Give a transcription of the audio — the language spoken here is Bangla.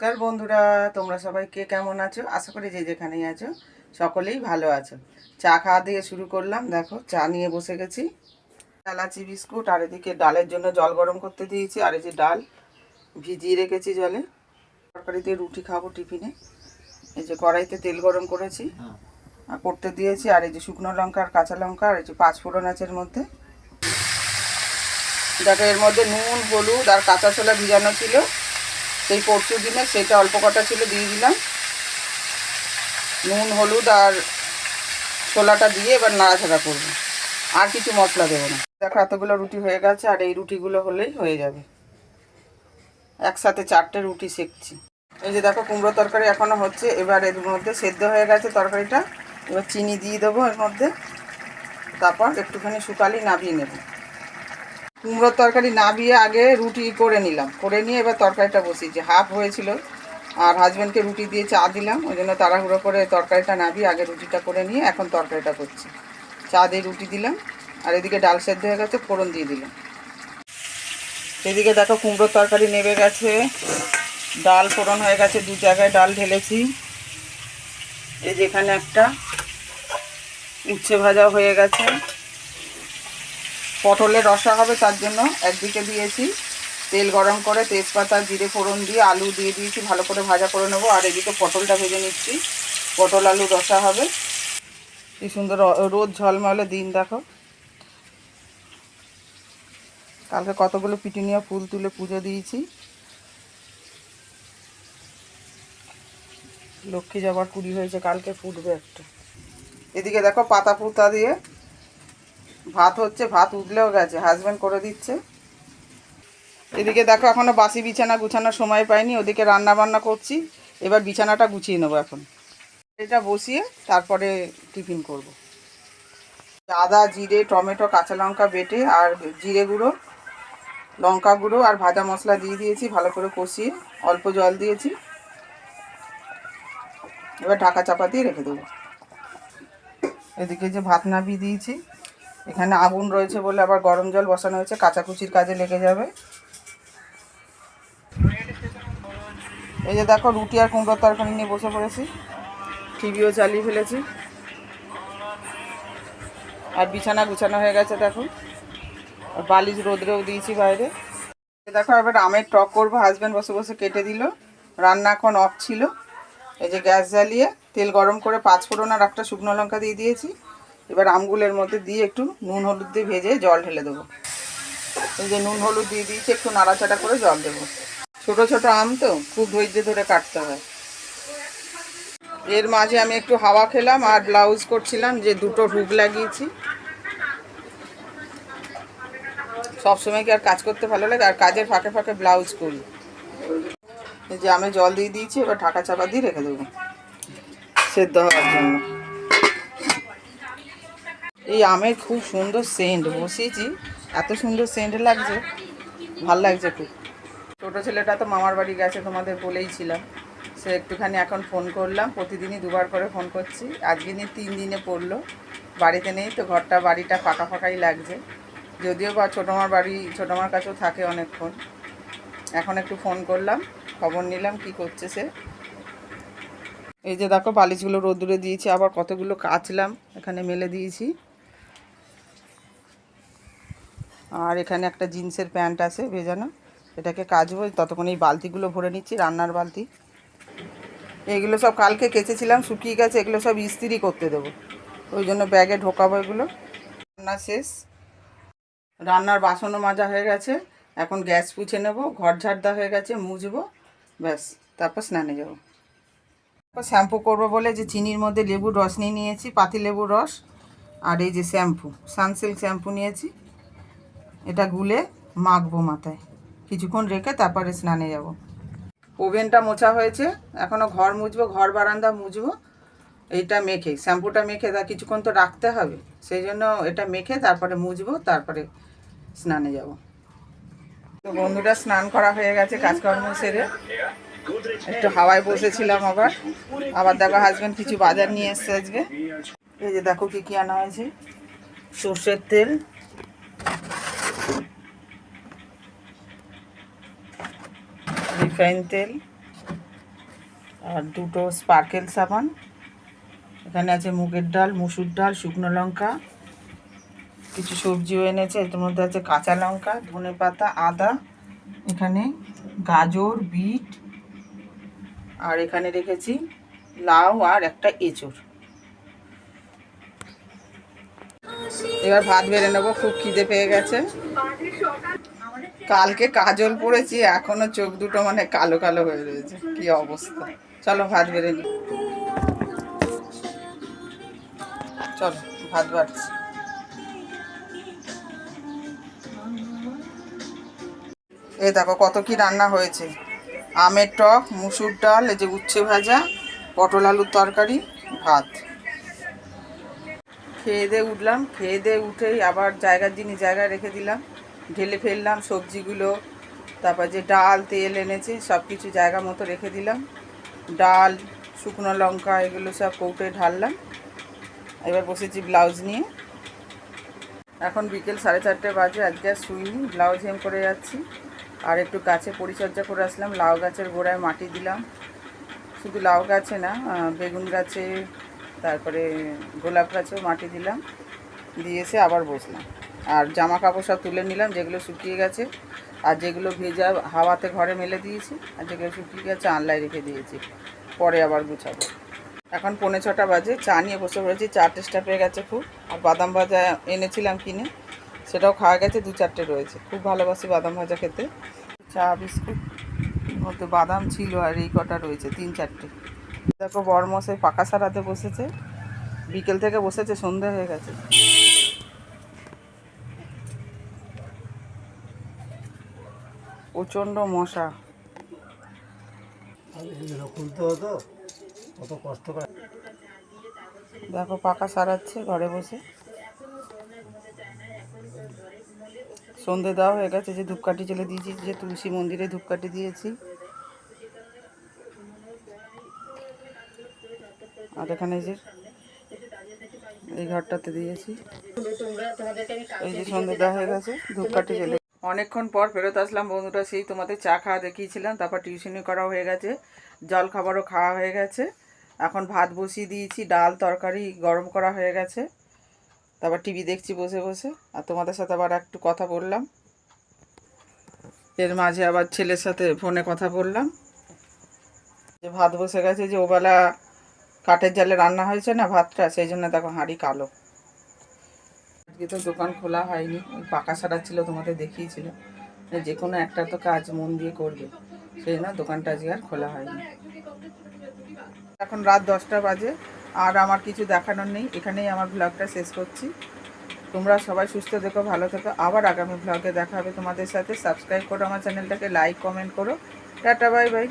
নমস্কার বন্ধুরা, তোমরা সবাই কে কেমন আছো? আশা করি যে যেখানেই আছো সকলেই ভালো আছো। চা খাওয়া দিয়ে শুরু করলাম। দেখো, চা নিয়ে বসে গেছি। এলাচি বিস্কুট, আর এদিকে ডালের জন্য জল গরম করতে দিয়েছি। আর এই যে ডাল ভিজিয়ে রেখেছি জলে। তরকারি দিয়ে রুটি খাবো টিফিনে। এই যে কড়াইতে তেল গরম করেছি আর করতে দিয়েছি। আর এই যে শুকনো লঙ্কা আর কাঁচা লঙ্কা আর এই যে পাঁচফোড়ন আছে এর মধ্যে। দেখো, এর মধ্যে নুন, হলুদ আর কাঁচা ছোলা ভিজানো ছিল, সেই পরশু দিনে সেটা অল্প কটা ছিল, দিয়ে দিলাম। নুন, হলুদ আর ছোলাটা দিয়ে এবার নাড়াচাড়া করবো, আর কিছু মশলা দেবো না। দেখো, এতগুলো রুটি হয়ে গেছে, আর এই রুটিগুলো হলেই হয়ে যাবে। একসাথে 4টে রুটি সেঁকছি। এই যে দেখো, কুমড়ো তরকারি এখনও হচ্ছে। এবার এর মধ্যে সেদ্ধ হয়ে গেছে তরকারিটা। এবার চিনি দিয়ে দেবো এর মধ্যে, তারপর একটুখানি শুকালি নামিয়ে নেব। কুমড়োর তরকারি নামিয়ে আগে রুটি করে নিলাম, করে নিয়ে এবার তরকারিটা বসিয়েছি। হাফ হয়েছিল আর হাজব্যান্ডকে রুটি দিয়ে চা দিলাম, ওই জন্য তাড়াহুড়ো করে তরকারিটা নামিয়ে আগে রুটিটা করে নিয়ে এখন তরকারিটা করছি। চা দিয়ে রুটি দিলাম, আর এদিকে ডাল সেদ্ধ হয়ে গেছে, ফোড়ন দিয়ে দিলাম। এদিকে দেখো, কুমড়োর তরকারি নেমে গেছে, ডাল ফোড়ন হয়ে গেছে, 2 জায়গায় ডাল ঢেলেছি। এই যেখানে একটা উচ্ছে ভাজা হয়ে গেছে। পটলের রসা হবে, তার জন্য একদিকে দিয়েছি তেল গরম করে, তেজপাতা জিরে ফোড়ন দিয়ে আলু দিয়ে দিয়েছি, ভালো করে ভাজা করে নেবো। আর এদিকে পটলটা ভেজে নিচ্ছি, পটল আলু রসা হবে। কি সুন্দর রোদ ঝলমলে দিন। দেখো, কালকে কতগুলো পিটুনিয়া ফুল তুলে পুজো দিয়েছি। লক্ষ্মী জবার কুড়ি হয়েছে, কালকে ফুটবে একটা। এদিকে দেখো, পাতা পুতা দিয়ে ভাত হচ্ছে, ভাত উঠলেও গেছে, হাজব্যান্ড করে দিচ্ছে। এদিকে দেখো, এখনও বাসি বিছানা গুছানোর সময় পাইনি, ওদিকে রান্না বান্না করছি। এবার বিছানাটা গুছিয়ে নেবো এখন। এটা বসিয়ে তারপরে টিফিন করব। আদা, জিরে, টমেটো, কাঁচা লঙ্কা বেটে আর জিরে গুঁড়ো, লঙ্কা গুঁড়ো আর ভাজা মশলা দিয়ে দিয়েছি, ভালো করে কষিয়ে অল্প জল দিয়েছি। এবার ঢাকা চাপা দিয়ে রেখে দেবো। এদিকে যে ভাত নামিয়ে দিয়েছি, এখানে আগুন রয়েছে বলে আবার গরম জল বসানো হয়েছে, কাচাকুচির কাজে লেগে যাবে। এই যে দেখো, রুটি আর কুমড়োর তরকারি নিয়ে বসে পড়েছি, টিভিও চালিয়ে ফেলেছি। আর বিছানা গুছানো হয়ে গেছে দেখো, আর বালিশ রোদ্রেও দিয়েছি বাইরে। দেখো, এবার আমের টক করবো, হাজব্যান্ড বসে বসে কেটে দিল। রান্না এখন অফ ছিল। এই যে গ্যাস জ্বালিয়ে তেল গরম করে পাঁচফোড়ন আর একটা শুকনো লঙ্কা দিয়ে দিয়েছি। এবার আমগুলোর মধ্যে দিয়ে একটু নুন হলুদ দিয়ে ভেজে জল ঢেলে দেবো। এই যে নুন হলুদ দিয়ে দিয়েছি, একটু নাড়াচাড়া করে জল দেবো। ছোট ছোট আম তো খুব ধৈর্য ধরে কাটতে হয়। এর মাঝে আমি একটু হাওয়া খেলাম আর ব্লাউজ করছিলাম, যে 2টো হুক লাগিয়েছি। সবসময় কি আর কাজ করতে ভালো লাগে? আর কাজের ফাঁকে ফাঁকে ব্লাউজ করি। এই যে আমি জল দিয়ে দিয়েছি, এবার ঢাকা চাপা দিয়ে রেখে দেবো সেদ্ধ হওয়ার জন্য। এই আমের খুব সুন্দর সেন্ট, বসিয়েছি, এত সুন্দর সেন্ট লাগছে, ভাল লাগছে খুব। ছোটো ছেলেটা তো মামার বাড়ি গেছে, তোমাদের বলেইছিলাম। সে একটুখানি এখন ফোন করলাম, প্রতিদিনই 2বার করে ফোন করছি। আজকে নিয়ে 3 দিনে পড়লো, বাড়িতে নেই তো, বাড়িটা ফাঁকা ফাঁকাই লাগছে। যদিও বা ছোটোমার কাছেও থাকে অনেকক্ষণ। এখন একটু ফোন করলাম, খবর নিলাম কি করছে সে। এই যে দেখো, বালিশগুলো রোদ্দুরে দিয়েছি, আবার কতগুলো কাচলাম, এখানে মেলে দিয়েছি। আর এখানে একটা জিন্সের প্যান্ট আছে ভেজানো, এটাকে কাচবো। ততক্ষণ এই বালতিগুলো ভরে নিচ্ছি, রান্নার বালতি। এগুলো সব কালকে কেচেছিলাম, শুকিয়ে গেছে, এগুলো সব ইস্ত্রি করতে দেবো, ওই জন্য ব্যাগে ঢোকাবো এগুলো। রান্না শেষ, রান্নার বাসনও মাজা হয়ে গেছে। এখন গ্যাস পুছে নেব, ঘর ঝাড় দেওয়া হয়ে গেছে, মুছবো, ব্যাস, তারপর স্নানে যাবো। তারপর শ্যাম্পু করবো বলে যে চিনির মধ্যে লেবুর রস নিয়ে নিয়েছি, পাতি লেবুর রস। আর এই যে শ্যাম্পু, সানসিল্ক শ্যাম্পু নিয়েছি, এটা গুলে মাখবো মাথায়, কিছুক্ষণ রেখে তারপরে স্নানে যাব। ওভেনটা মোছা হয়েছে, এখনও ঘর মুছবো, ঘর বারান্দা মুছবো। এইটা মেখে, শ্যাম্পুটা মেখে তা কিছুক্ষণ তো রাখতে হবে, সেই জন্য এটা মেখে তারপরে মুছবো, তারপরে স্নানে যাব। তো বন্ধুরা, স্নান করা হয়ে গেছে, কাজকর্ম সেরে একটু হাওয়ায় বসেছিলাম। আবার দেখো, হাজব্যান্ড কিছু বাজার নিয়ে এসছে আজকে। এই যে দেখো কী কী আনা হয়েছে, সর্ষের তেল, রিফাইন তেল, আর দুটো স্পার্কেল সাবান। এখানে আছে মুগের ডাল, মুসুর ডাল, শুকনো লঙ্কা, কিছু সবজিও এনেছে। এর মধ্যে আছে কাঁচা লঙ্কা, ধনেপাতা, আদা, এখানে গাজর, বিট, আর এখানে রেখেছি লাউ আর একটা এঁচড়। এবার ভাত বেড়ে নেবো, খুব খিদে পেয়ে গেছে। কালকে কাজল পড়েছি, এখনো চোখ দুটো মানে কালো কালো হয়ে রয়েছে, কি অবস্থা। চলো ভাত বেড়ে নি, চলো ভাত বাড়ছি। এই দেখো কত কি রান্না হয়েছে। আমের টক, মুসুর ডাল, এই যে উচ্ছে ভাজা, পটল আলুর তরকারি, ভাত। খেয়ে দিয়ে উঠলাম, খেয়ে দিয়ে উঠেই আবার জায়গার জিনিস জায়গায় রেখে দিলাম, ঢেলে ফেললাম সবজিগুলো। তারপর যে ডাল, তেল এনেছি সব কিছু জায়গা মতো রেখে দিলাম। ডাল, শুকনো লঙ্কা এগুলো সব কৌটোয় ঢাললাম। এবার বসেছি ব্লাউজ নিয়ে। এখন বিকেল 4:30 বাজে, আজকে আর শুইনি, ব্লাউজ হেম করে যাচ্ছি। আর একটু গাছে পরিচর্যা করে আসলাম, লাউ গাছের গোড়ায় মাটি দিলাম। শুধু লাউ গাছে না, বেগুন গাছে, তারপরে গোলাপ গাছেও মাটি দিলাম, দিয়ে এসে আবার বসলাম। আর জামা কাপড় সব তুলে নিলাম, যেগুলো শুকিয়ে গেছে, আর যেগুলো ভেজা হাওয়াতে ঘরে মেলে দিয়েছি, আর যেগুলো শুকিয়ে গেছে আনলায় রেখে দিয়েছি, পরে আবার গুছাবো। এখন 5:45 বাজে, চা নিয়ে বসে পড়েছি। চা টেস্টটা পেয়ে গেছে খুব। আর বাদাম ভাজা এনেছিলাম কিনে, সেটাও খাওয়া গেছে, 2-4টে রয়েছে। খুব ভালোবাসি বাদাম ভাজা খেতে। চা বিস্কুট মধ্যে বাদাম ছিল, আর এই কটা রয়েছে, 3-4টে। দেখো বড়মশাই পাকা সারাতে বসেছে, বিকেল থেকে বসেছে, সন্ধে হয়ে গেছে। প্রচণ্ড মশা। দেখো পাকা সারাচ্ছে ঘরে বসে। সন্ধে দেওয়া হয়ে গেছে, যে ধূপকাঠি জ্বেলে দিয়েছি, যে তুলসী মন্দিরে ধূপকাঠি দিয়েছি। আর এখানে যে এই ঘরটাতে দিয়েছি। এই যে সন্ধে দেওয়া হয়ে গেছে, ধূপকাঠি জ্বেলে। অনেকক্ষণ পর ফেরত আসলাম বন্ধুরা, সেই তোমাদের চা খাওয়া দেখিয়েছিলাম। তারপর টিউশনি করা হয়ে গেছে, জল খাবারও খাওয়া হয়ে গেছে। এখন ভাত বসিয়ে দিয়েছি, ডাল তরকারি গরম করা হয়ে গেছে। তারপর টিভি দেখছি বসে বসে, আর তোমাদের সাথে আবার একটু কথা বললাম। এর মাঝে আবার ছেলের সাথে ফোনে কথা বললাম। যে ভাত বসে গেছে, যে ওবেলা কাঠের জালে রান্না হয়েছে না ভাতটা, সেই জন্য দেখো হাঁড়ি কালো। আজকে তো দোকান খোলা হয়নি, ওই পাকা সারাচ্ছিল, তোমাদের দেখিয়েছিল। যে কোনো একটা তো কাজ মন দিয়ে করবে, সেই জন্য দোকানটা আজকে আর খোলা হয়নি। এখন রাত 10টা বাজে, আর আমার কিছু দেখানোর নেই, এখানেই আমার ব্লগটা শেষ করছি। তোমরা সবাই সুস্থ থেকো, ভালো থেকো। আবার আগামী ব্লগে দেখা হবে তোমাদের সাথে। সাবস্ক্রাইব করো আমার চ্যানেলটাকে, লাইক কমেন্ট করো। Tata, bye bye.